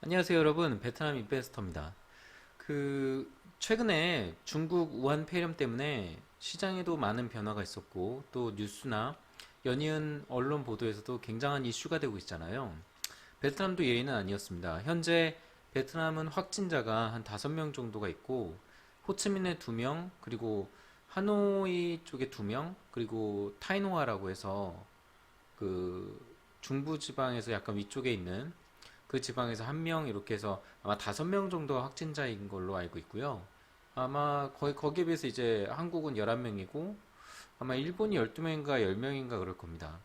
안녕하세요 여러분, 베트남 인베스터입니다. 최근에 중국 우한 폐렴 때문에 시장에도 많은 변화가 있었고 또 뉴스나 연이은 언론 보도에서도 굉장한 이슈가 되고 있잖아요. 베트남도 예외는 아니었습니다. 현재 베트남은 확진자가 한 5명 정도가 있고 호치민에 2명, 그리고 하노이 쪽에 2명, 그리고 타이노아라고 해서 그 중부 지방에서 약간 위쪽에 있는 그 지방에서 1명, 이렇게 해서 아마 5명 정도 확진자인 걸로 알고 있고요. 아마 거기에 비해서 이제 한국은 11명이고 아마 일본이 12명인가 10명인가 그럴 겁니다.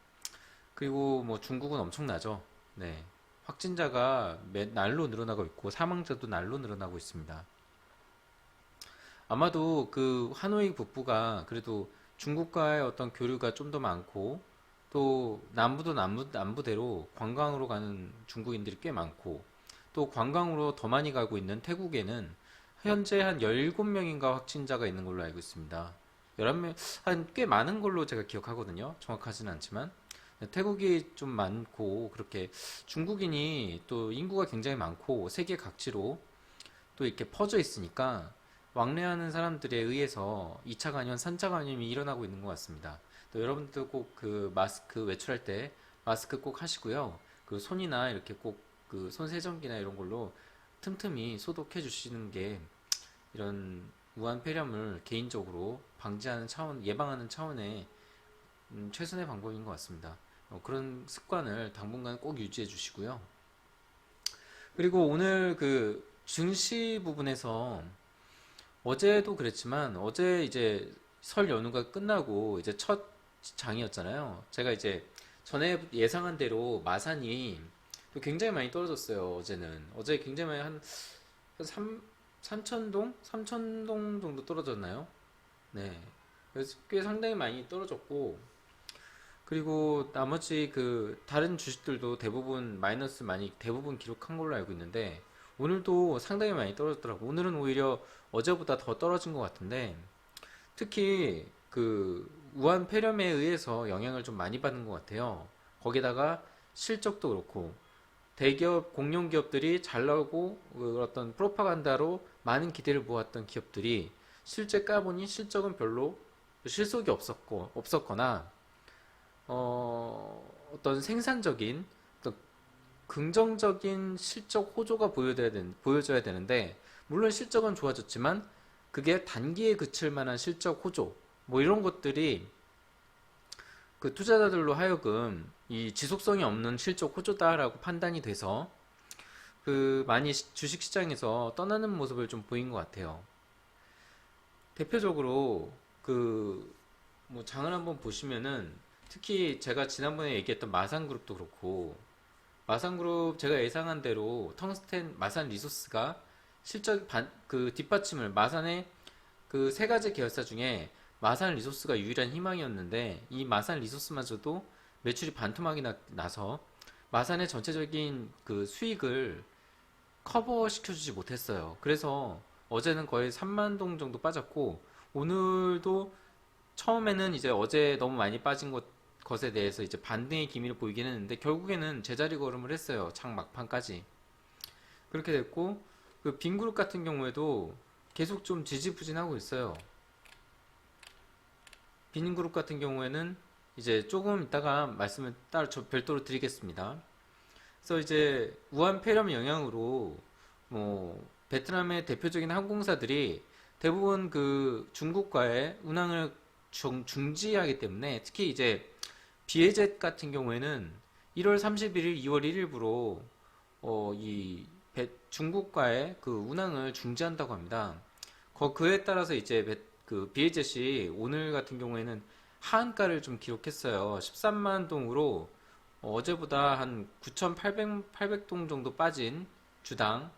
그리고 뭐 중국은 엄청나죠. 네. 확진자가 날로 늘어나고 있고 사망자도 날로 늘어나고 있습니다. 아마도 그 하노이 북부가 그래도 중국과의 어떤 교류가 좀 더 많고 또 남부도 남부대로 관광으로 가는 중국인들이 꽤 많고 또 관광으로 더 많이 가고 있는 태국에는 현재 한 17명인가 확진자가 있는 걸로 알고 있습니다. 11명, 한 꽤 많은 걸로 제가 기억하거든요. 정확하진 않지만. 태국이 좀 많고, 그렇게 중국인이 또 인구가 굉장히 많고, 세계 각지로 또 이렇게 퍼져 있으니까 왕래하는 사람들에 의해서 2차 감염, 3차 감염이 일어나고 있는 것 같습니다. 또 여러분들 꼭 그 마스크 외출할 때 마스크 꼭 하시고요. 그 손이나 이렇게 꼭 그 손세정기나 이런 걸로 틈틈이 소독해 주시는 게 이런 우한 폐렴을 개인적으로 방지하는 차원, 예방하는 차원의 최선의 방법인 것 같습니다. 그런 습관을 당분간 꼭 유지해 주시고요. 그리고 오늘 그 증시 부분에서 어제도 그랬지만 어제 이제 설 연휴가 끝나고 이제 첫 장이었잖아요. 제가 이제 전에 예상한 대로 마산이 또 굉장히 많이 떨어졌어요. 어제는 어제 굉장히 많이 한 3천동? 3천동 정도 떨어졌나요? 네. 그래서 꽤 상당히 많이 떨어졌고 그리고 나머지 그 다른 주식들도 대부분 마이너스 많이 대부분 기록한 걸로 알고 있는데 오늘도 상당히 많이 떨어졌더라고. 오늘은 오히려 어제보다 더 떨어진 것 같은데 특히 그 우한 폐렴에 의해서 영향을 좀 많이 받는 것 같아요. 거기다가 실적도 그렇고 대기업 공룡 기업들이 잘 나오고 그 어떤 프로파간다로 많은 기대를 모았던 기업들이 실제 까보니 실적은 별로 실속이 없었거나 어떤 생산적인 어떤 긍정적인 실적 호조가 보여져야 되는데 물론 실적은 좋아졌지만 그게 단기에 그칠 만한 실적 호조 뭐 이런 것들이 그 투자자들로 하여금 이 지속성이 없는 실적 호조다라고 판단이 돼서 그 많이 주식 시장에서 떠나는 모습을 좀 보인 것 같아요. 대표적으로 그 뭐 장을 한번 보시면은 특히 제가 지난번에 얘기했던 마산그룹도 그렇고 마산그룹 제가 예상한 대로 텅스텐 마산 리소스가 그 뒷받침을 마산의 그 세 가지 계열사 중에 마산 리소스가 유일한 희망이었는데 이 마산 리소스마저도 매출이 반토막이 나서 마산의 전체적인 그 수익을 커버 시켜주지 못했어요. 그래서 어제는 거의 3만 동 정도 빠졌고 오늘도 처음에는 이제 어제 너무 많이 빠진 것에 대해서 이제 반등의 기미를 보이긴 했는데 결국에는 제자리 걸음을 했어요. 장 막판까지. 그렇게 됐고 그 빈그룹 같은 경우에도 계속 좀 지지부진하고 있어요. 빈그룹 같은 경우에는 이제 조금 이따가 말씀을 따로 별도로 드리겠습니다. 그래서 이제 우한 폐렴 영향으로 뭐 베트남의 대표적인 항공사들이 대부분 그 중국과의 운항을 중지하기 때문에 특히 이제 비에젯 같은 경우에는 1월 31일, 2월 1일부로 이 중국과의 그 운항을 중지한다고 합니다. 그에 따라서 이제 그 비에젯이 오늘 같은 경우에는 하한가를 좀 기록했어요. 13만 동으로 어제보다 한 9,800동 정도 빠진 주당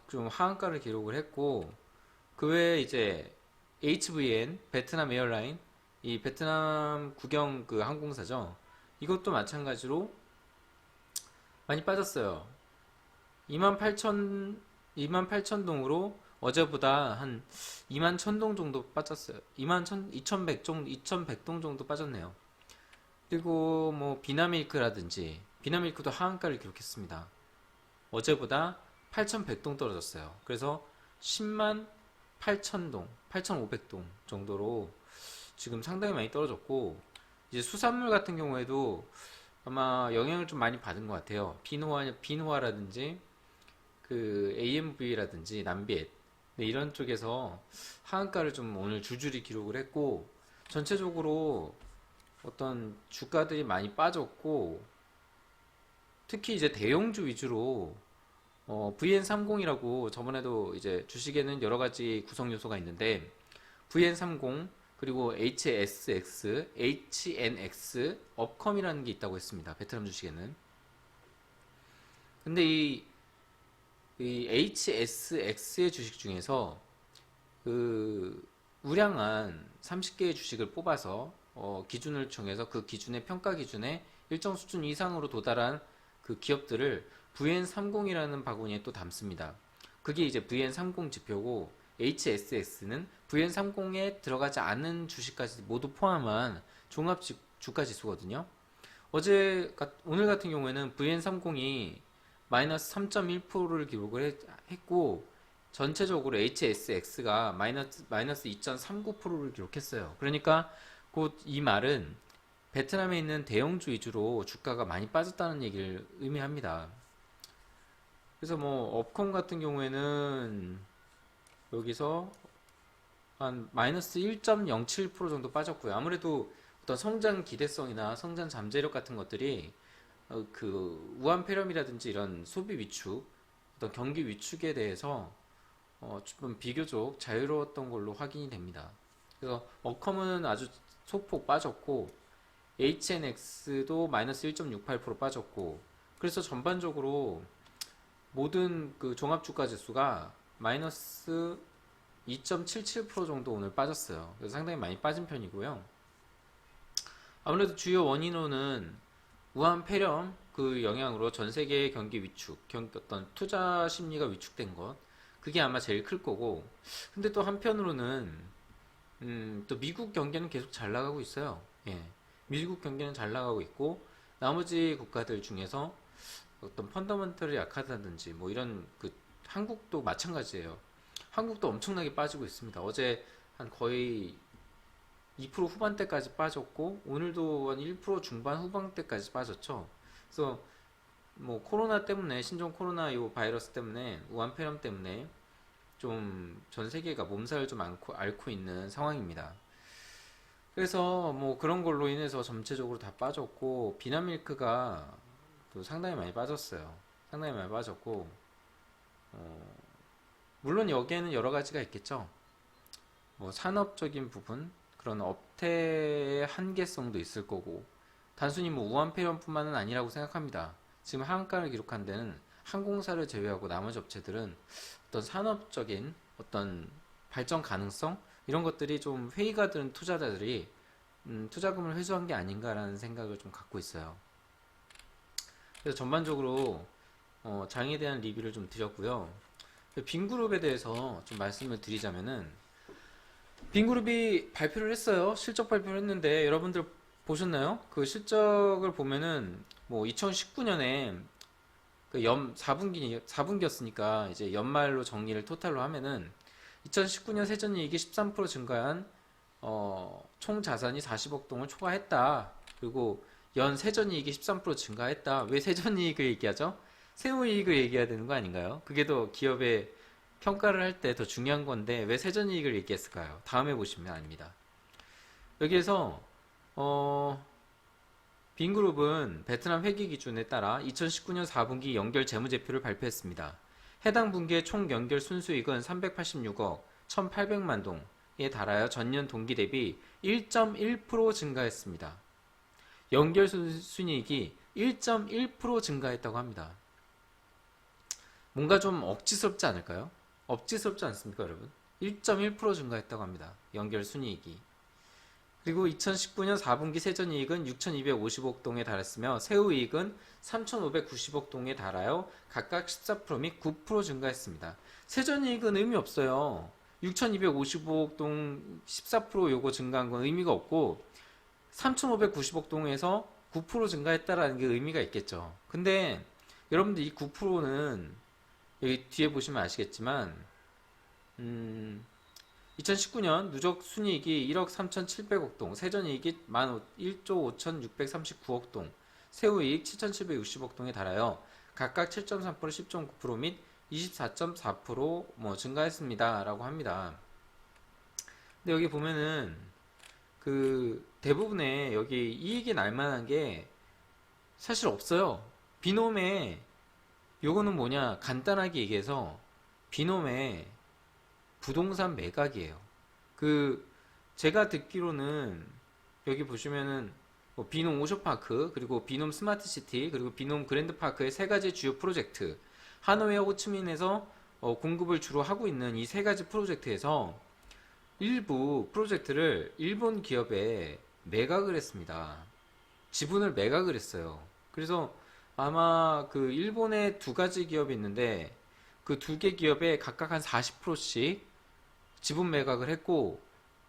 좀 하한가를 기록을 했고 그 외에 이제 HVN 베트남 에어라인 이 베트남 국영 그 항공사죠. 이것도 마찬가지로 많이 빠졌어요. 2만 8천 동으로 어제보다 한 2만 1,000동 정도 빠졌어요. 2만 2,100동 정도 빠졌네요. 그리고 뭐 비나밀크라든지 비나밀크도 하한가를 기록했습니다. 어제보다 8,100동 떨어졌어요. 그래서 10만 8,000동, 8,500동 정도로 지금 상당히 많이 떨어졌고, 이제 수산물 같은 경우에도 아마 영향을 좀 많이 받은 것 같아요. 비누화라든지 그 AMV라든지 남비엣, 네, 이런 쪽에서 하한가를 좀 오늘 줄줄이 기록을 했고, 전체적으로 어떤 주가들이 많이 빠졌고, 특히 이제 대형주 위주로 VN30이라고 저번에도 이제 주식에는 여러 가지 구성 요소가 있는데 VN30 그리고 HSX, HNX, 업컴이라는 게 있다고 했습니다. 베트남 주식에는. 근데 이 HSX의 주식 중에서 그 우량한 30개의 주식을 뽑아서 기준을 정해서 그 기준의 평가 기준에 일정 수준 이상으로 도달한 그 기업들을 VN30이라는 바구니에 또 담습니다. 그게 이제 VN30 지표고 HSX는 VN30에 들어가지 않은 주식까지 모두 포함한 종합 주가 지수거든요. 오늘 같은 경우에는 VN30이 마이너스 3.1%를 기록을 했고, 전체적으로 HSX가 마이너스 2.39%를 기록했어요. 그러니까 곧 이 말은 베트남에 있는 대형주 위주로 주가가 많이 빠졌다는 얘기를 의미합니다. 그래서 뭐 업컴 같은 경우에는 여기서 한 마이너스 1.07% 정도 빠졌고요. 아무래도 어떤 성장 기대성이나 성장 잠재력 같은 것들이 그 우한 폐렴이라든지 이런 소비 위축, 어떤 경기 위축에 대해서 좀 비교적 자유로웠던 걸로 확인이 됩니다. 그래서 업컴은 아주 소폭 빠졌고 HNX도 마이너스 1.68% 빠졌고, 그래서 전반적으로 모든 그 종합주가 지수가 마이너스 2.77% 정도 오늘 빠졌어요. 그래서 상당히 많이 빠진 편이고요. 아무래도 주요 원인으로는 우한 폐렴 그 영향으로 전 세계의 경기 위축, 어떤 투자 심리가 위축된 것, 그게 아마 제일 클 거고, 근데 또 한편으로는 또 미국 경제는 계속 잘 나가고 있어요. 예. 미국 경제는 잘 나가고 있고, 나머지 국가들 중에서 어떤 펀더멘털이 약하다든지 뭐 이런 그 한국도 마찬가지예요. 한국도 엄청나게 빠지고 있습니다. 어제 한 거의 2% 후반대까지 빠졌고, 오늘도 한 1% 중반 후반대까지 빠졌죠. 그래서 뭐 코로나 때문에, 신종 코로나 이 바이러스 때문에, 우한폐렴 때문에 좀 전 세계가 몸살을 좀 앓고 있는 상황입니다. 그래서 뭐 그런 걸로 인해서 전체적으로 다 빠졌고, 비나밀크가 또 상당히 많이 빠졌어요. 상당히 많이 빠졌고, 물론 여기에는 여러 가지가 있겠죠. 뭐 산업적인 부분, 그런 업태의 한계성도 있을 거고, 단순히 뭐 우한폐렴뿐만은 아니라고 생각합니다. 지금 하한가를 기록한 데는 항공사를 제외하고 나머지 업체들은 어떤 산업적인 어떤 발전 가능성 이런 것들이 좀 회의가 드는 투자자들이 투자금을 회수한 게 아닌가라는 생각을 좀 갖고 있어요. 그래서 전반적으로 장에 대한 리뷰를 좀 드렸고요. 빈그룹에 대해서 좀 말씀을 드리자면은, 빈그룹이 발표를 했어요. 실적 발표를 했는데 여러분들 보셨나요? 그 실적을 보면은 뭐 2019년에 그 4분기였으니까 이제 연말로 정리를 토탈로 하면은 2019년 세전이익이 13% 증가한 총 자산이 40억 동을 초과했다. 그리고 연 세전이익이 13% 증가했다. 왜 세전이익을 얘기하죠? 세후이익을 얘기해야 되는 거 아닌가요? 그게 더 기업의 평가를 할 때 더 중요한 건데 왜 세전이익을 얘기했을까요? 다음에 보시면 압니다. 여기에서 빈그룹은 베트남 회계 기준에 따라 2019년 4분기 연결 재무제표를 발표했습니다. 해당 분기의 총 연결 순수익은 386억 1,800만 동에 달하여 전년 동기 대비 1.1% 증가했습니다. 연결 순이익이 1.1% 증가했다고 합니다. 뭔가 좀 억지스럽지 않을까요? 억지스럽지 않습니까, 여러분? 1.1% 증가했다고 합니다. 연결 순이익이. 그리고 2019년 4분기 세전이익은 6,250억 동에 달했으며 세후이익은 3,590억 동에 달하여 각각 14% 및 9% 증가했습니다. 세전이익은 의미 없어요. 6,255억 동 14% 요거 증가한 건 의미가 없고 3,590억 동에서 9% 증가했다라는 게 의미가 있겠죠. 근데 여러분들 이 9%는 여기 뒤에 보시면 아시겠지만 2019년 누적 순이익이 1억 3,700억 동, 세전이익이 1조 5,639억 동, 세후이익 7,760억 동에 달하여 각각 7.3%, 10.9%및 24.4% 증가했습니다. 라고 합니다. 근데 여기 보면은 그 대부분의 여기 이익이 날 만한 게 사실 없어요. 비놈의 요거는 뭐냐 간단하게 얘기해서 비놈의 부동산 매각이에요. 그 제가 듣기로는 여기 보시면은 뭐 비놈 오션파크 그리고 비놈 스마트시티 그리고 비놈 그랜드파크의 세 가지 주요 프로젝트 하노이와 호치민에서 공급을 주로 하고 있는 이 세 가지 프로젝트에서 일부 프로젝트를 일본 기업에 매각을 했습니다. 지분을 매각을 했어요. 그래서 아마 그 일본에 두 가지 기업이 있는데 그 두 개 기업에 각각 한 40%씩 지분 매각을 했고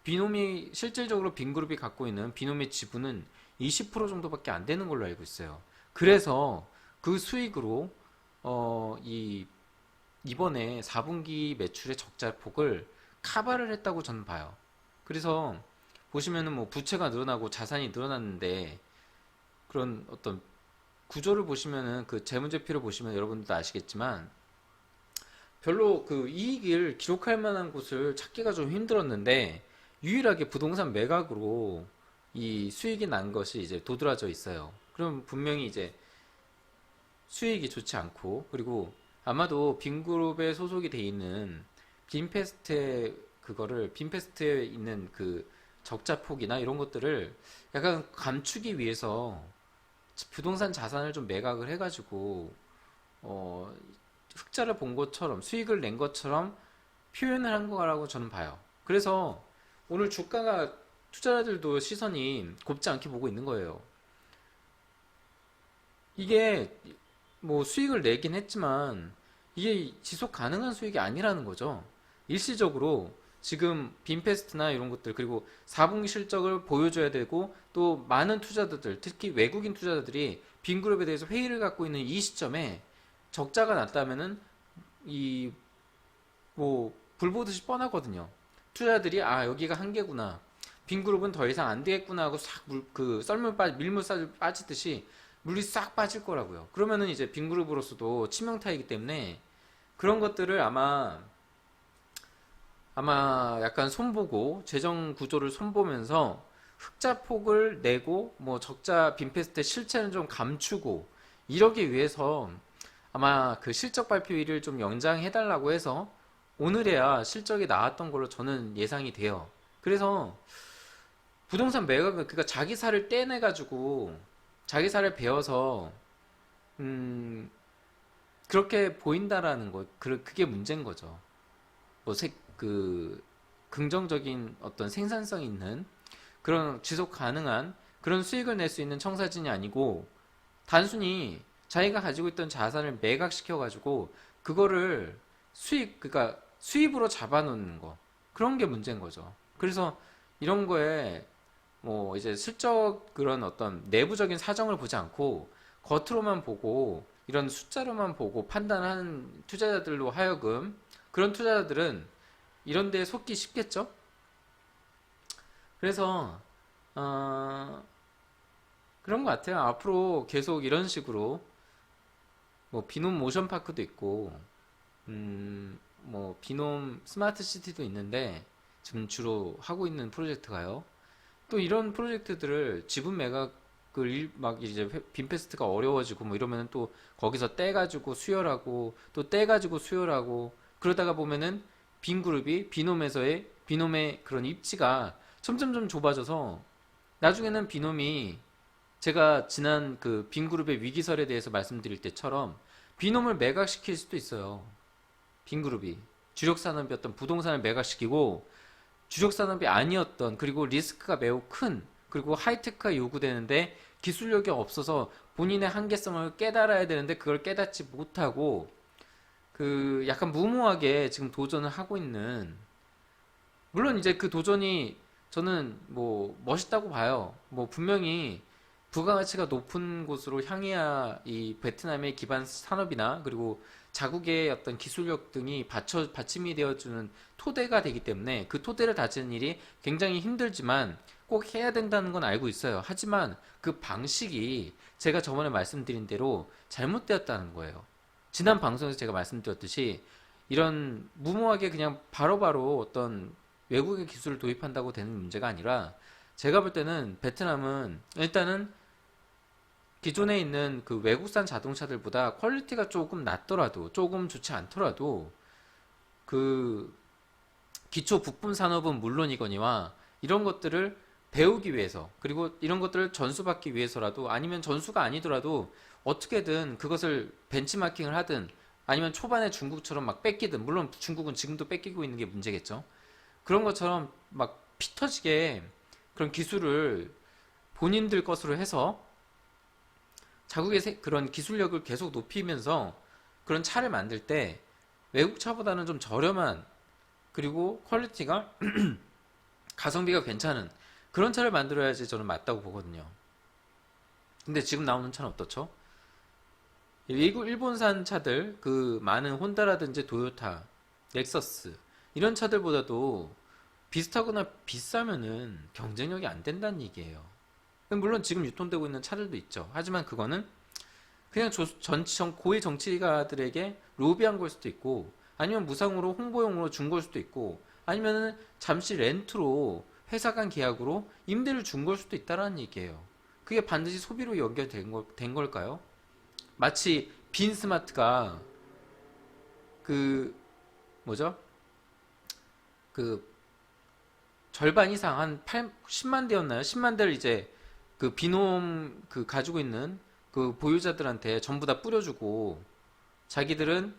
비놈이 실질적으로 빈그룹이 갖고 있는 비놈의 지분은 20% 정도밖에 안 되는 걸로 알고 있어요. 그래서 그 수익으로 이번에 4분기 매출의 적자폭을 카바를 했다고 저는 봐요. 그래서 보시면은 뭐 부채가 늘어나고 자산이 늘어났는데 그런 어떤 구조를 보시면은 그 재무제표를 보시면 여러분들도 아시겠지만 별로 그 이익을 기록할 만한 곳을 찾기가 좀 힘들었는데 유일하게 부동산 매각으로 이 수익이 난 것이 이제 도드라져 있어요. 그럼 분명히 이제 수익이 좋지 않고 그리고 아마도 빈그룹에 소속이 돼 있는 빈페스트에 있는 그 적자 폭이나 이런 것들을 약간 감추기 위해서 부동산 자산을 좀 매각을 해가지고 흑자를 본 것처럼 수익을 낸 것처럼 표현을 한 거라고 저는 봐요. 그래서 오늘 주가가 투자자들도 시선이 곱지 않게 보고 있는 거예요. 이게 뭐 수익을 내긴 했지만 이게 지속 가능한 수익이 아니라는 거죠. 일시적으로 지금 빈페스트나 이런 것들 그리고 4분기 실적을 보여줘야 되고 또 많은 투자자들 특히 외국인 투자자들이 빈그룹에 대해서 회의를 갖고 있는 이 시점에 적자가 났다면은 이 뭐 불 보듯이 뻔하거든요. 투자자들이 아 여기가 한계구나 빈그룹은 더 이상 안 되겠구나 하고 싹 밀물 빠지듯이 물이 싹 빠질 거라고요. 그러면은 이제 빈그룹으로서도 치명타이기 때문에 그런 것들을 아마 약간 손보고 재정 구조를 손보면서 흑자 폭을 내고 뭐 적자 빈페스트의 실체는 좀 감추고 이러기 위해서 아마 그 실적 발표일을 좀 연장해 달라고 해서 오늘에야 실적이 나왔던 걸로 저는 예상이 돼요. 그래서 부동산 매각은 그러니까 자기 살을 떼내 가지고 자기 살을 베어서 그렇게 보인다라는 거 그게 문제인 거죠. 뭐 긍정적인 어떤 생산성 있는 그런 지속 가능한 그런 수익을 낼 수 있는 청사진이 아니고 단순히 자기가 가지고 있던 자산을 매각시켜 가지고 그거를 그러니까 수입으로 잡아놓는 거 그런 게 문제인 거죠. 그래서 이런 거에 뭐 이제 슬쩍 그런 어떤 내부적인 사정을 보지 않고 겉으로만 보고 이런 숫자로만 보고 판단하는 투자자들로 하여금 그런 투자자들은 이런 데에 속기 쉽겠죠? 그래서 그런 것 같아요. 앞으로 계속 이런 식으로 뭐 비놈 모션파크도 있고 뭐 비놈 스마트시티도 있는데 지금 주로 하고 있는 프로젝트가요. 또 이런 프로젝트들을 지분 매각을 막 이제 빈페스트가 어려워지고 뭐 이러면 또 거기서 떼가지고 수혈하고 또 떼가지고 수혈하고 그러다가 보면은 비놈의 그런 입지가 점점점 좁아져서 나중에는 비놈이 제가 지난 그 빈그룹의 위기설에 대해서 말씀드릴 때처럼 비놈을 매각시킬 수도 있어요. 빈그룹이 주력 산업이었던 부동산을 매각시키고 주력 산업이 아니었던 그리고 리스크가 매우 큰 그리고 하이테크가 요구되는데 기술력이 없어서 본인의 한계성을 깨달아야 되는데 그걸 깨닫지 못하고 그 약간 무모하게 지금 도전을 하고 있는 물론 이제 그 도전이 저는 뭐 멋있다고 봐요. 뭐 분명히 부가가치가 높은 곳으로 향해야 이 베트남의 기반 산업이나 그리고 자국의 어떤 기술력 등이 받침이 되어주는 토대가 되기 때문에 그 토대를 다지는 일이 굉장히 힘들지만 꼭 해야 된다는 건 알고 있어요. 하지만 그 방식이 제가 저번에 말씀드린 대로 잘못되었다는 거예요. 지난 방송에서 제가 말씀드렸듯이 이런 무모하게 그냥 바로바로 어떤 외국의 기술을 도입한다고 되는 문제가 아니라 제가 볼 때는 베트남은 일단은 기존에 있는 그 외국산 자동차들보다 퀄리티가 조금 낮더라도 조금 좋지 않더라도 그 기초 부품 산업은 물론이거니와 이런 것들을 배우기 위해서 그리고 이런 것들을 전수받기 위해서라도 아니면 전수가 아니더라도 어떻게든 그것을 벤치마킹을 하든 아니면 초반에 중국처럼 막 뺏기든 물론 중국은 지금도 뺏기고 있는 게 문제겠죠. 그런 것처럼 막 피 터지게 그런 기술을 본인들 것으로 해서 자국의 그런 기술력을 계속 높이면서 그런 차를 만들 때 외국 차보다는 좀 저렴한 그리고 퀄리티가 가성비가 괜찮은 그런 차를 만들어야지 저는 맞다고 보거든요. 근데 지금 나오는 차는 어떻죠? 일본산 차들 그 많은 혼다라든지 도요타, 넥서스 이런 차들보다도 비슷하거나 비싸면은 경쟁력이 안 된다는 얘기예요. 물론 지금 유통되고 있는 차들도 있죠. 하지만 그거는 그냥 고위 정치가들에게 로비한 걸 수도 있고 아니면 무상으로 홍보용으로 준 걸 수도 있고 아니면은 잠시 렌트로 회사 간 계약으로 임대를 준 걸 수도 있다라는 얘기예요. 그게 반드시 소비로 된 걸까요? 마치 빈 스마트가 그 뭐죠? 그 절반 이상 한 10만 대였나요? 10만 대를 이제 그 비놈 그 가지고 있는 그 보유자들한테 전부 다 뿌려주고 자기들은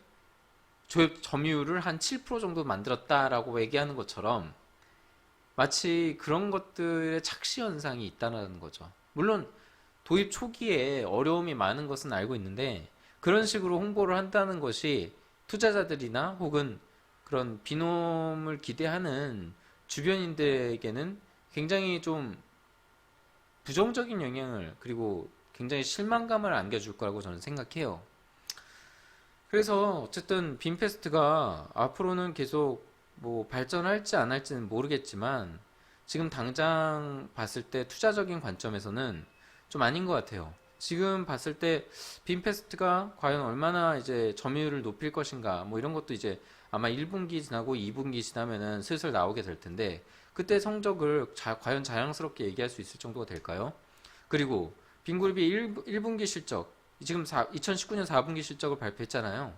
점유율을 한 7% 정도 만들었다라고 얘기하는 것처럼 마치 그런 것들의 착시 현상이 있다는 거죠. 물론 도입 초기에 어려움이 많은 것은 알고 있는데 그런 식으로 홍보를 한다는 것이 투자자들이나 혹은 그런 비놈을 기대하는 주변인들에게는 굉장히 좀 부정적인 영향을 그리고 굉장히 실망감을 안겨줄 거라고 저는 생각해요. 그래서 어쨌든 빈페스트가 앞으로는 계속 뭐 발전할지 안 할지는 모르겠지만 지금 당장 봤을 때 투자적인 관점에서는 좀 아닌 것 같아요. 지금 봤을 때 빈페스트가 과연 얼마나 이제 점유율을 높일 것인가 뭐 이런 것도 이제 아마 1분기 지나고 2분기 지나면은 슬슬 나오게 될 텐데 그때 성적을 과연 자랑스럽게 얘기할 수 있을 정도가 될까요? 그리고 빈그룹이 1분기 실적 지금 2019년 4분기 실적을 발표했잖아요.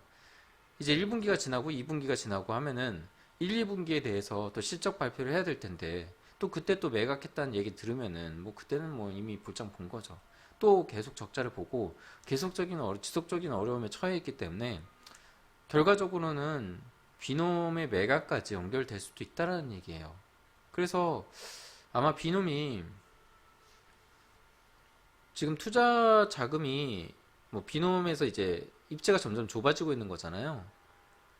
이제 1분기가 지나고 2분기가 지나고 하면은 1, 2분기에 대해서 또 실적 발표를 해야 될 텐데 또 그때 또 매각했다는 얘기 들으면은 뭐 그때는 뭐 이미 볼장 본 거죠. 또 계속 적자를 보고 지속적인 어려움에 처해 있기 때문에 결과적으로는 비놈의 매각까지 연결될 수도 있다라는 얘기예요. 그래서 아마 비놈이 지금 투자 자금이 뭐 비놈에서 이제 입지가 점점 좁아지고 있는 거잖아요.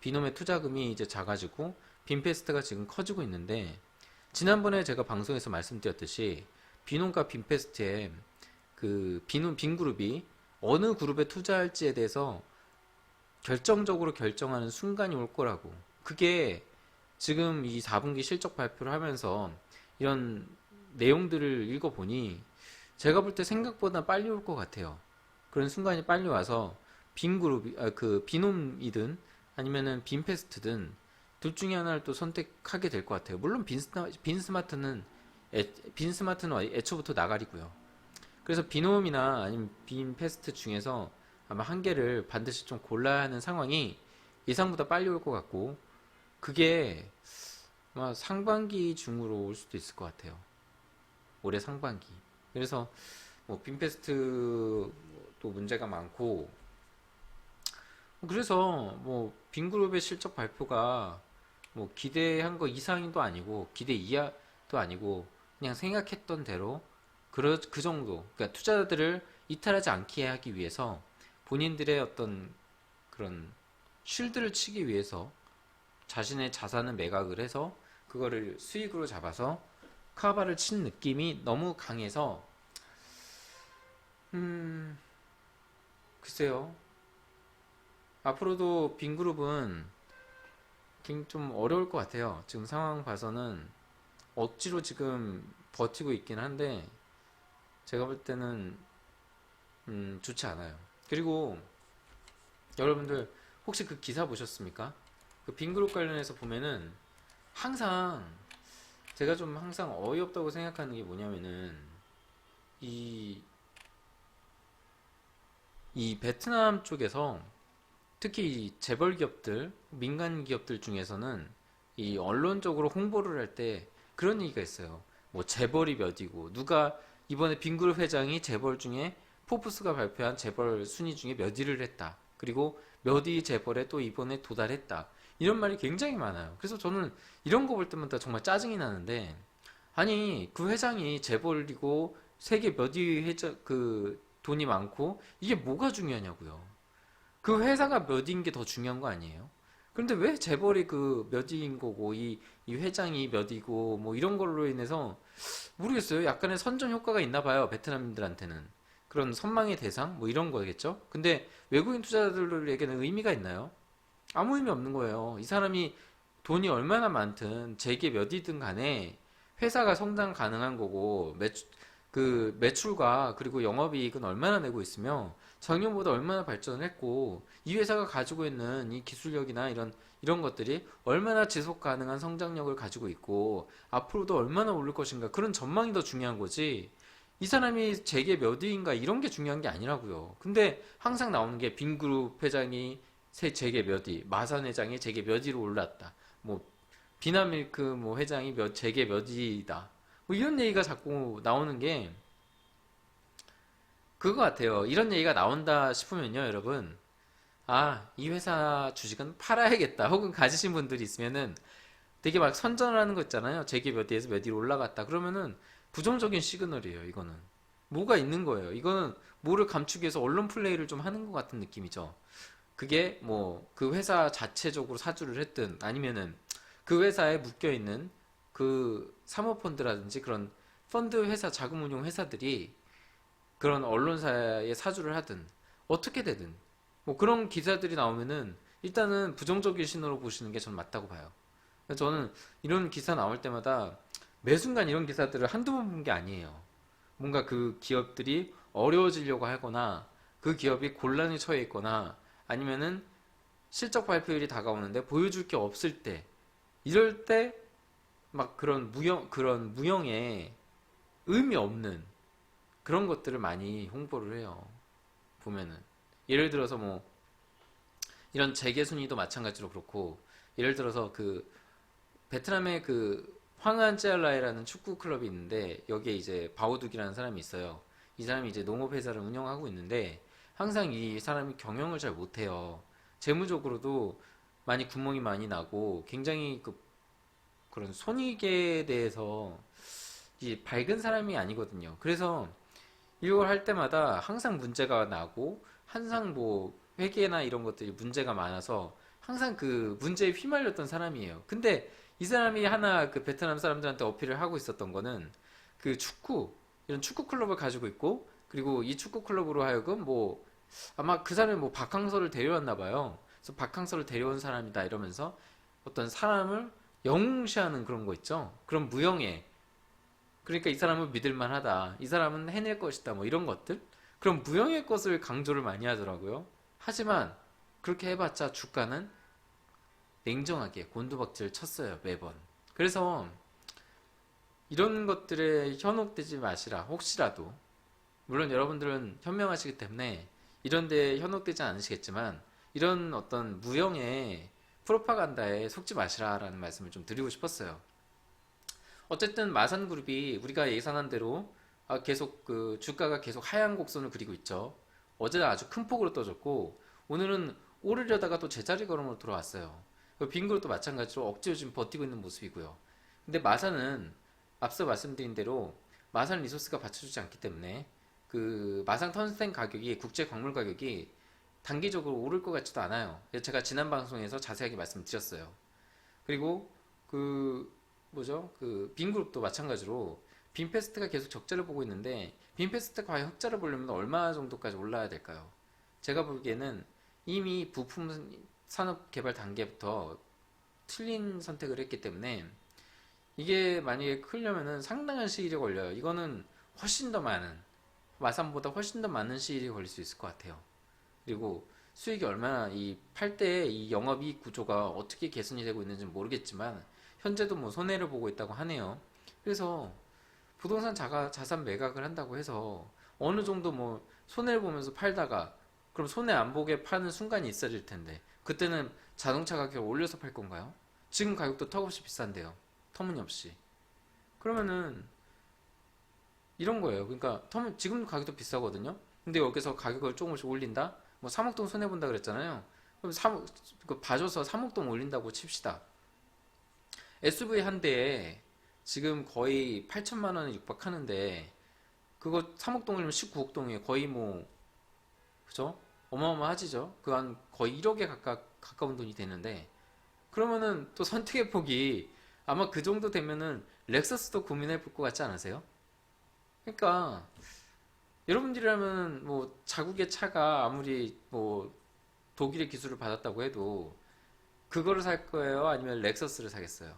비놈의 투자금이 이제 작아지고 빈페스트가 지금 커지고 있는데 지난번에 제가 방송에서 말씀드렸듯이 비놈과 빈페스트의 그 빈그룹이 어느 그룹에 투자할지에 대해서 결정적으로 결정하는 순간이 올 거라고. 그게 지금 이 4분기 실적 발표를 하면서 이런 내용들을 읽어보니 제가 볼 때 생각보다 빨리 올 것 같아요. 그런 순간이 빨리 와서 그 비놈이든 아니면은 빈페스트든 둘 중에 하나를 또 선택하게 될 것 같아요. 물론 빈스마트는 애초부터 나가리고요. 그래서 비놈이나 아니면 빈페스트 중에서 아마 한 개를 반드시 좀 골라야 하는 상황이 예상보다 빨리 올 것 같고 그게 아마 상반기 중으로 올 수도 있을 것 같아요. 올해 상반기. 그래서 뭐 빈페스트 또 문제가 많고 그래서 뭐 빈그룹의 실적 발표가 뭐 기대한 거 이상도 아니고 기대 이하도 아니고 그냥 생각했던 대로 그 정도. 그러니까 투자자들을 이탈하지 않게 하기 위해서 본인들의 어떤 그런 쉴드를 치기 위해서 자신의 자산을 매각을 해서 그거를 수익으로 잡아서 카바를 친 느낌이 너무 강해서 음, 글쎄요. 앞으로도 빈그룹은 좀 어려울 것 같아요. 지금 상황 봐서는 억지로 지금 버티고 있긴 한데 제가 볼 때는 좋지 않아요. 그리고 여러분들 혹시 그 기사 보셨습니까? 그 빈그룹 관련해서 보면은 항상 제가 좀 항상 어이없다고 생각하는 게 뭐냐면은 이, 이 베트남 쪽에서 특히 이 재벌 기업들, 민간 기업들 중에서는 이 언론적으로 홍보를 할 때 그런 얘기가 있어요. 뭐 재벌이 몇이고 누가 이번에 빈그룹 회장이 재벌 중에 포브스가 발표한 재벌 순위 중에 몇 위를 했다. 그리고 몇 위 재벌에 또 이번에 도달했다. 이런 말이 굉장히 많아요. 그래서 저는 이런 거 볼 때마다 정말 짜증이 나는데 아니 그 회장이 재벌이고 세계 몇 위 회장 그 돈이 많고 이게 뭐가 중요하냐고요. 그 회사가 몇인 게 더 중요한 거 아니에요? 그런데 왜 재벌이 그 몇인 거고 이 회장이 몇이고 뭐 이런 걸로 인해서 모르겠어요. 약간의 선전 효과가 있나 봐요. 베트남인들한테는. 그런 선망의 대상 뭐 이런 거겠죠? 근데 외국인 투자자들에게는 의미가 있나요? 아무 의미 없는 거예요. 이 사람이 돈이 얼마나 많든 재계 몇이든 간에 회사가 성장 가능한 거고 그 매출과 그리고 영업이익은 얼마나 내고 있으며 작년보다 얼마나 발전을 했고 이 회사가 가지고 있는 이 기술력이나 이런 것들이 얼마나 지속 가능한 성장력을 가지고 있고 앞으로도 얼마나 오를 것인가 그런 전망이 더 중요한 거지. 이 사람이 재계 몇 위인가 이런 게 중요한 게 아니라고요. 근데 항상 나오는 게 빈그룹 회장이 새 재계 몇 위, 마산 회장이 재계 몇 위로 올랐다. 뭐 비나밀크 뭐 회장이 재계 몇 위다. 뭐 이런 얘기가 자꾸 나오는 게 그거 같아요. 이런 얘기가 나온다 싶으면요, 여러분. 아, 이 회사 주식은 팔아야겠다. 혹은 가지신 분들이 있으면은 되게 막 선전하는 거 있잖아요. 재계 몇 위에서 몇 위로 올라갔다. 그러면은 부정적인 시그널이에요, 이거는. 뭐가 있는 거예요. 이거는 뭐를 감추기 위해서 언론 플레이를 좀 하는 것 같은 느낌이죠. 그게 뭐 그 회사 자체적으로 사주를 했든 아니면은 그 회사에 묶여 있는 그 사모펀드라든지 그런 펀드 회사, 자금운용 회사들이 그런 언론사에 사주를 하든 어떻게 되든 뭐 그런 기사들이 나오면은 일단은 부정적인 신호로 보시는 게 저는 맞다고 봐요. 그래서 저는 이런 기사 나올 때마다 매 순간 이런 기사들을 한두 번 본 게 아니에요. 뭔가 그 기업들이 어려워지려고 하거나 그 기업이 곤란에 처해 있거나 아니면은 실적 발표일이 다가오는데 보여줄 게 없을 때 이럴 때 막 그런 무형의 의미 없는 그런 것들을 많이 홍보를 해요. 보면은 예를 들어서 뭐 이런 재계 순위도 마찬가지로 그렇고 예를 들어서 그 베트남의 그 황안 찌알라이라는 축구 클럽이 있는데 여기에 이제 바오둑이라는 사람이 있어요. 이 사람이 이제 농업회사를 운영하고 있는데 항상 이 사람이 경영을 잘 못해요. 재무적으로도 많이 구멍이 많이 나고 굉장히 그런 손익에 대해서 이 밝은 사람이 아니거든요. 그래서 이걸 할 때마다 항상 문제가 나고 항상 뭐 회계나 이런 것들이 문제가 많아서 항상 그 문제에 휘말렸던 사람이에요. 근데 이 사람이 하나 그 베트남 사람들한테 어필을 하고 있었던 거는 그 이런 축구 클럽을 가지고 있고 그리고 이 축구 클럽으로 하여금 뭐 아마 그 사람이 뭐 박항서를 데려왔나 봐요. 그래서 박항서를 데려온 사람이다 이러면서 어떤 사람을 영웅시하는 그런 거 있죠. 그런 무형의 그러니까 이 사람은 믿을만 하다. 이 사람은 해낼 것이다. 뭐 이런 것들. 그럼 무형의 것을 강조를 많이 하더라고요. 하지만 그렇게 해봤자 주가는 냉정하게 곤두박질 쳤어요. 매번. 그래서 이런 것들에 현혹되지 마시라. 혹시라도. 물론 여러분들은 현명하시기 때문에 이런 데 현혹되지 않으시겠지만 이런 어떤 무형의 프로파간다에 속지 마시라라는 말씀을 좀 드리고 싶었어요. 어쨌든 마산그룹이 우리가 예상한 대로 계속 그 주가가 계속 하향 곡선을 그리고 있죠. 어제 아주 큰 폭으로 떠졌고 오늘은 오르려다가 또 제자리 걸음으로 돌아왔어요. 빈그룹도 마찬가지로 억지로 지금 버티고 있는 모습이고요. 근데 마산은 앞서 말씀드린 대로 마산 리소스가 받쳐주지 않기 때문에 그 마산 턴센 가격이 국제 광물 가격이 단기적으로 오를 것 같지도 않아요. 제가 지난 방송에서 자세하게 말씀드렸어요. 그리고 그 뭐죠? 그 빈그룹도 마찬가지로 빈페스트가 계속 적자를 보고 있는데 빈페스트가 과연 흑자를 보려면 얼마 정도까지 올라야 될까요? 제가 보기에는 이미 부품 산업 개발 단계부터 틀린 선택을 했기 때문에 이게 만약에 크려면은 상당한 시일이 걸려요. 이거는 훨씬 더 많은, 마산보다 훨씬 더 많은 시일이 걸릴 수 있을 것 같아요. 그리고 수익이 얼마나, 이 팔 때 이 영업이익 구조가 어떻게 개선이 되고 있는지는 모르겠지만 현재도 뭐 손해를 보고 있다고 하네요. 그래서 부동산 자산 매각을 한다고 해서 어느 정도 뭐 손해를 보면서 팔다가 그럼 손해 안 보게 파는 순간이 있어질 텐데 그때는 자동차 가격을 올려서 팔 건가요? 지금 가격도 턱없이 비싼데요. 터무니없이. 그러면은 이런 거예요. 그러니까 지금 가격도 비싸거든요. 근데 여기서 가격을 조금씩 올린다? 뭐 3억 동 손해 본다 그랬잖아요. 그럼 3억 봐줘서 3억 동 올린다고 칩시다. SUV 한 대에 지금 거의 8천만 원에 육박하는데 그거 3억 동 올리면 19억 동이에요. 거의 뭐 그죠? 어마어마하지죠. 그 한 거의 1억에 가까운 돈이 되는데 그러면은 또 선택의 폭이 아마 그 정도 되면은 렉서스도 고민해 볼 것 같지 않으세요? 그러니까 여러분들이라면 뭐 자국의 차가 아무리 뭐 독일의 기술을 받았다고 해도 그거를 살 거예요? 아니면 렉서스를 사겠어요?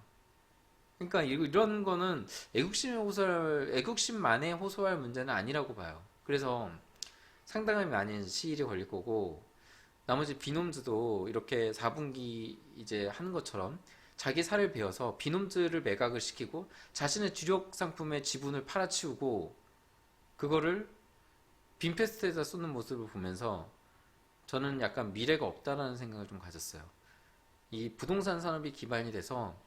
그러니까 이런 거는 애국심만에 호소할 문제는 아니라고 봐요. 그래서 상당히 많은 시일이 걸릴 거고 나머지 비놈즈도 이렇게 4분기 이제 하는 것처럼 자기 살을 베어서 비놈즈를 매각을 시키고 자신의 주력 상품의 지분을 팔아치우고 그거를 빈페스트에다 쏟는 모습을 보면서 저는 약간 미래가 없다라는 생각을 좀 가졌어요. 이 부동산 산업이 기반이 돼서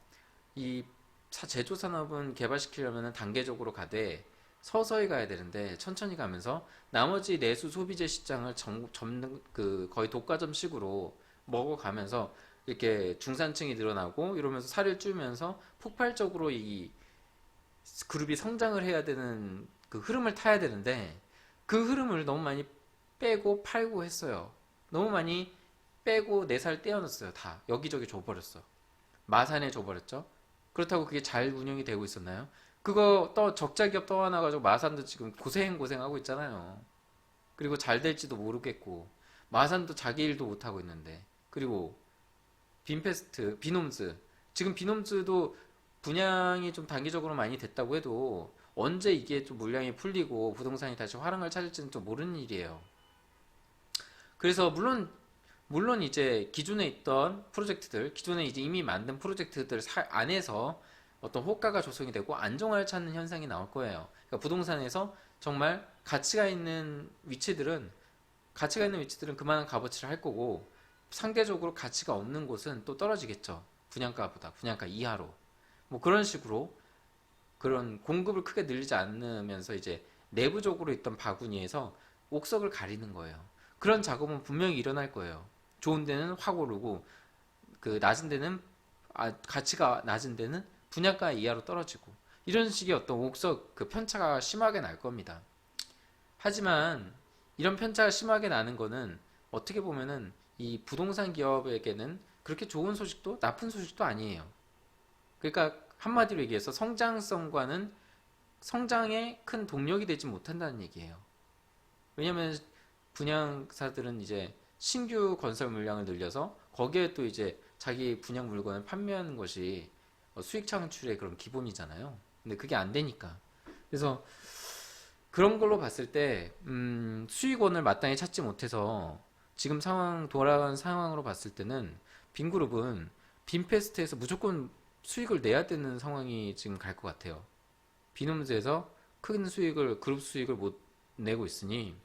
이 제조 산업은 개발시키려면 단계적으로 가되 서서히 가야 되는데 천천히 가면서 나머지 내수 소비재 시장을 접는 그 거의 독과점식으로 먹어가면서 이렇게 중산층이 늘어나고 이러면서 살을 찌우면서 폭발적으로 이 그룹이 성장을 해야 되는 그 흐름을 타야 되는데 그 흐름을 너무 많이 빼고 팔고 했어요. 너무 많이 빼고 내 살 떼어놨어요. 다 여기저기 줘버렸어. 마산에 줘버렸죠. 그렇다고 그게 잘 운영이 되고 있었나요? 그거 적자 기업 떠안아가지고 마산도 지금 고생하고 있잖아요. 그리고 잘 될지도 모르겠고 마산도 자기 일도 못하고 있는데 그리고 비놈즈 지금 비놈즈도 분양이 좀 단기적으로 많이 됐다고 해도 언제 이게 좀 물량이 풀리고 부동산이 다시 화랑을 찾을지는 또 모르는 일이에요. 그래서 물론 이제 기존에 있던 프로젝트들, 기존에 이제 이미 만든 프로젝트들 안에서 어떤 호가가 조성이 되고 안정화를 찾는 현상이 나올 거예요. 그러니까 부동산에서 정말 가치가 있는 위치들은 그만한 값어치를 할 거고 상대적으로 가치가 없는 곳은 또 떨어지겠죠. 분양가 이하로. 뭐 그런 식으로 그런 공급을 크게 늘리지 않으면서 이제 내부적으로 있던 바구니에서 옥석을 가리는 거예요. 그런 작업은 분명히 일어날 거예요. 좋은 데는 확 오르고 그 낮은 데는 가치가 낮은 데는 분양가 이하로 떨어지고 이런 식의 어떤 옥석 그 편차가 심하게 날 겁니다. 하지만 이런 편차가 심하게 나는 거는 어떻게 보면은 이 부동산 기업에게는 그렇게 좋은 소식도 나쁜 소식도 아니에요. 그러니까 한마디로 얘기해서 성장성과는 성장에 큰 동력이 되지 못한다는 얘기예요. 왜냐하면 분양사들은 이제 신규 건설 물량을 늘려서 거기에 또 이제 자기 분양 물건을 판매하는 것이 수익 창출의 그런 기본이잖아요. 근데 그게 안 되니까. 그래서 그런 걸로 봤을 때 수익원을 마땅히 찾지 못해서 지금 돌아간 상황으로 봤을 때는 빈그룹은 빈페스트에서 무조건 수익을 내야 되는 상황이 지금 갈 것 같아요. 비놈즈에서 큰 그룹 수익을 못 내고 있으니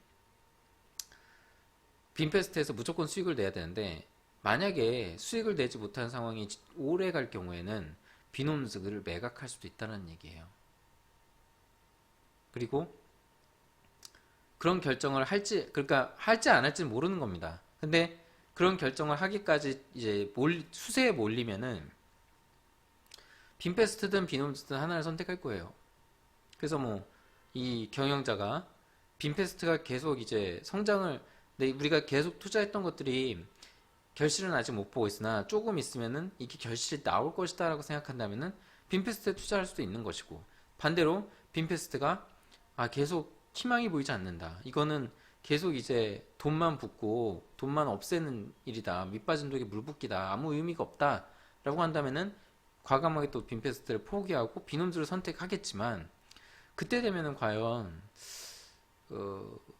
빈페스트에서 무조건 수익을 내야 되는데 만약에 수익을 내지 못한 상황이 오래 갈 경우에는 비놈즈를 매각할 수도 있다는 얘기예요. 그리고 그런 결정을 그러니까 할지 안 할지는 모르는 겁니다. 근데 그런 결정을 하기까지 이제 수세에 몰리면은 빈페스트든 비놈즈든 하나를 선택할 거예요. 그래서 뭐 이 경영자가 빈페스트가 계속 이제 우리가 계속 투자했던 것들이 결실은 아직 못 보고 있으나 조금 있으면은 이게 결실이 나올 것이다 라고 생각한다면은 빈페스트에 투자할 수도 있는 것이고 반대로 빈패스트가 계속 희망이 보이지 않는다. 이거는 계속 이제 돈만 붓고 돈만 없애는 일이다. 밑빠진 독에 물 붓기다. 아무 의미가 없다. 라고 한다면은 과감하게 또 빈패스트를 포기하고 비논술을 선택하겠지만 그때 되면은 과연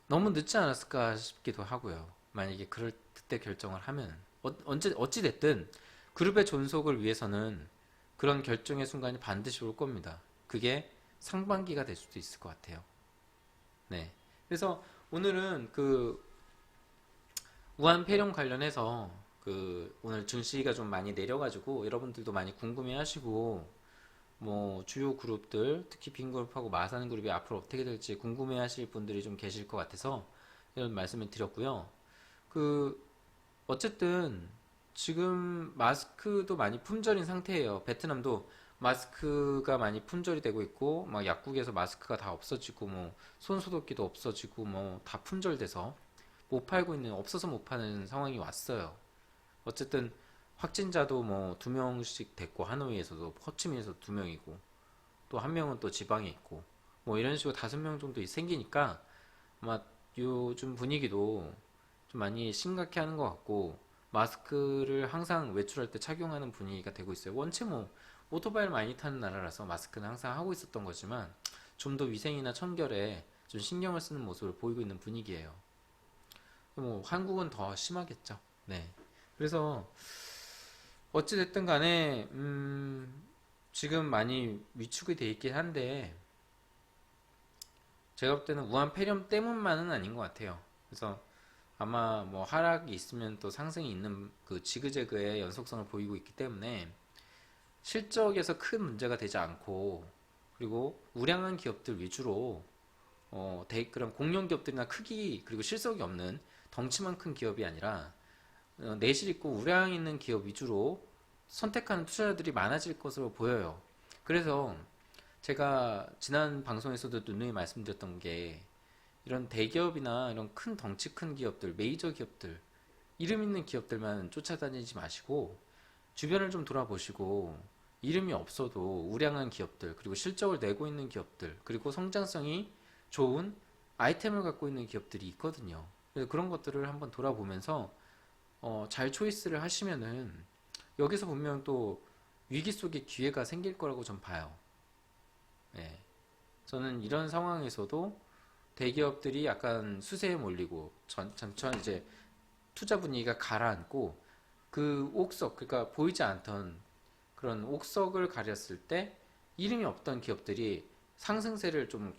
너무 늦지 않았을까 싶기도 하고요. 만약에 그때 결정을 하면 어찌 됐든 그룹의 존속을 위해서는 그런 결정의 순간이 반드시 올 겁니다. 그게 상반기가 될 수도 있을 것 같아요. 네. 그래서 오늘은 그 우한 폐렴 관련해서 오늘 증시가 좀 많이 내려가지고 여러분들도 많이 궁금해하시고 뭐 주요 그룹들 특히 빈그룹하고 마산 그룹이 앞으로 어떻게 될지 궁금해하실 분들이 좀 계실 것 같아서 이런 말씀을 드렸고요. 어쨌든 지금 마스크도 많이 품절인 상태예요. 베트남도 마스크가 많이 품절이 되고 있고 막 약국에서 마스크가 다 없어지고 뭐 손소독기도 없어지고 뭐 다 품절돼서 못 팔고 있는 없어서 못 파는 상황이 왔어요. 어쨌든 확진자도 뭐 2명씩 됐고 하노이에서도 호치민에서 2명이고 또 1명은 또 지방에 있고 뭐 이런 식으로 5명 정도 생기니까 아마 요즘 분위기도 좀 많이 심각해 하는 것 같고 마스크를 항상 외출할 때 착용하는 분위기가 되고 있어요. 원체 뭐 오토바이를 많이 타는 나라라서 마스크는 항상 하고 있었던 거지만 좀 더 위생이나 청결에 좀 신경을 쓰는 모습을 보이고 있는 분위기예요. 뭐 한국은 더 심하겠죠. 네. 그래서 어찌 됐든 간에 지금 많이 위축이 돼 있긴 한데 제가 볼 때는 우한 폐렴 때문만은 아닌 것 같아요. 그래서 아마 뭐 하락이 있으면 또 상승이 있는 그 지그재그의 연속성을 보이고 있기 때문에 실적에서 큰 문제가 되지 않고 그리고 우량한 기업들 위주로 그런 공룡 기업들이나 크기 그리고 실적이 없는 덩치만 큰 기업이 아니라 내실 있고 우량 있는 기업 위주로 선택하는 투자자들이 많아질 것으로 보여요. 그래서 제가 지난 방송에서도 누누이 말씀드렸던 게 이런 대기업이나 이런 큰 덩치 큰 기업들, 메이저 기업들, 이름 있는 기업들만 쫓아다니지 마시고 주변을 좀 돌아보시고 이름이 없어도 우량한 기업들, 그리고 실적을 내고 있는 기업들, 그리고 성장성이 좋은 아이템을 갖고 있는 기업들이 있거든요. 그래서 그런 것들을 한번 돌아보면서 잘 초이스를 하시면은 여기서 분명 또 위기 속에 기회가 생길 거라고 전 봐요. 예. 저는 이런 상황에서도 대기업들이 약간 수세에 몰리고 점점 이제 투자 분위기가 가라앉고 그 옥석, 그러니까 보이지 않던 그런 옥석을 가렸을 때 이름이 없던 기업들이 상승세를 좀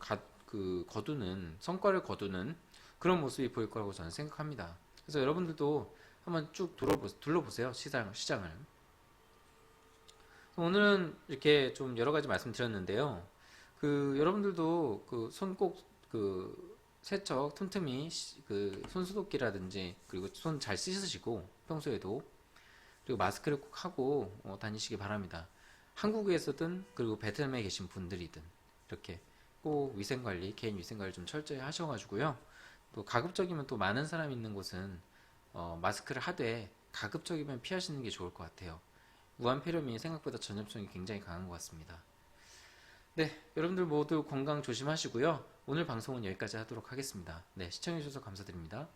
거두는 성과를 거두는 그런 모습이 보일 거라고 저는 생각합니다. 그래서 여러분들도 한번 쭉 둘러보세요. 시장을. 오늘은 이렇게 좀 여러 가지 말씀드렸는데요. 여러분들도 세척 틈틈이 손소독기라든지 그리고 손 잘 씻으시고 평소에도 그리고 마스크를 꼭 하고 다니시기 바랍니다. 한국에서든 그리고 베트남에 계신 분들이든 이렇게 꼭 위생관리, 개인 위생관리 좀 철저히 하셔가지고요. 또 가급적이면 또 많은 사람 있는 곳은 마스크를 하되 가급적이면 피하시는 게 좋을 것 같아요. 무한폐렴이 생각보다 전염성이 굉장히 강한 것 같습니다. 네, 여러분들 모두 건강 조심하시고요. 오늘 방송은 여기까지 하도록 하겠습니다. 네, 시청해주셔서 감사드립니다.